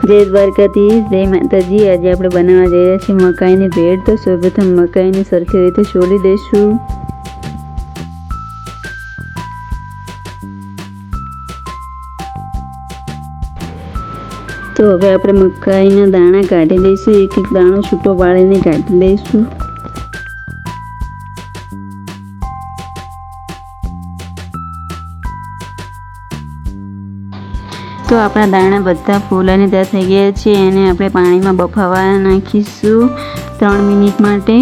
જય દ્વારકાધીશ, જય માતાજી। આજે આપણે બનાવવા જઈ રહ્યા છીએ મકાઈની ભેળ। તો સૌપ્રથમ મકાઈને સરખી રીતે છોલી દઈશું। તો હવે આપણે મકાઈના દાણા કાઢી દઈશું। એક એક દાણો છૂટો પાડીને કાઢી દઈશું। તો આપણા દાણા બધા ફૂલાઈને તૈયાર થઈ ગયા છે। એને આપણે પાણીમાં બફાવા નાખીશું 3 મિનિટ માટે।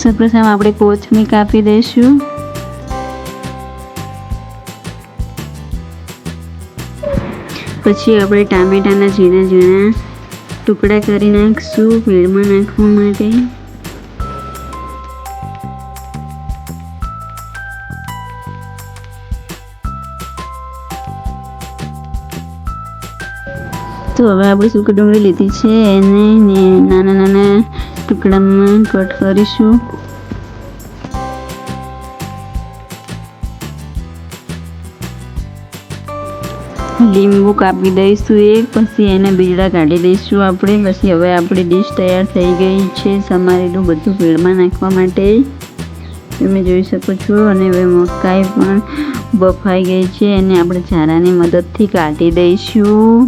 સૌપ્રથમ આપણે કોથમીર કાપી દઈશું। પછી આપણે ટામેટાના ઝીણા ઝીણા ટુકડા કરી નાખીશું ભેળમાં નાખવા માટે। તો હવે આપણે સૂકી ડુંગળી લીધી છે, એને નાના નાના ટુકડામાં કટ કરીશું। લીંબુ કાપી દઈશું એક, પછી એને બીજડા કાઢી દઈશું આપણે। પછી હવે આપણી ડીશ તૈયાર થઈ ગઈ છે સમારેલું બધું ભેળમાં નાખવા માટે, તમે જોઈ શકો છો। અને હવે મકાઈ પણ બફાઈ ગઈ છે, એને આપણે ઝારાની મદદથી કાઢી દઈશું।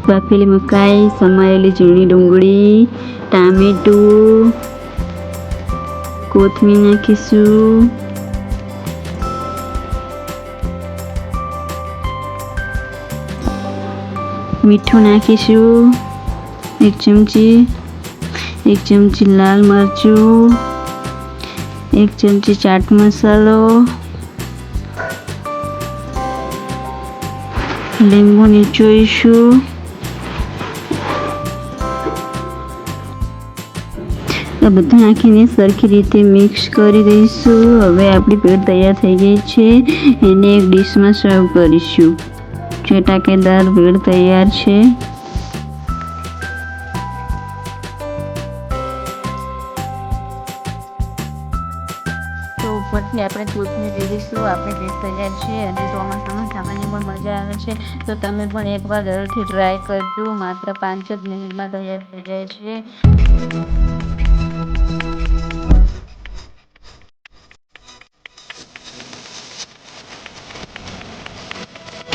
બાફેલી મકાઈ, સમારેલી ઝીણી ડુંગળી, ટામેટું, કોથમીર નાખીશું। મીઠું નાખીશું 1 ચમચી, 1 ચમચી લાલ મરચું, 1 ચમચી ચાટ મસાલો, લીંબુ નીચોઈશું। આ બધું નાખીને સરખી રીતે મિક્સ કરી દઈશું। હવે આપણી ભેળ તૈયાર થઈ ગઈ છે, એને એક ડીશમાં સર્વ કરીશું। ચટાકેદાર ભેળ તૈયાર છે। તો ઉપરથી આપણે કોથમીર દઈ દઈશું। આપણી ભેળ તૈયાર છે અને ચોમાસામાં ખાવાની પણ મજા આવે છે। તો તમે પણ એકવાર જરૂરથી ટ્રાય કરજો। માત્ર 5 જ મિનિટમાં તૈયાર થઈ જાય છે।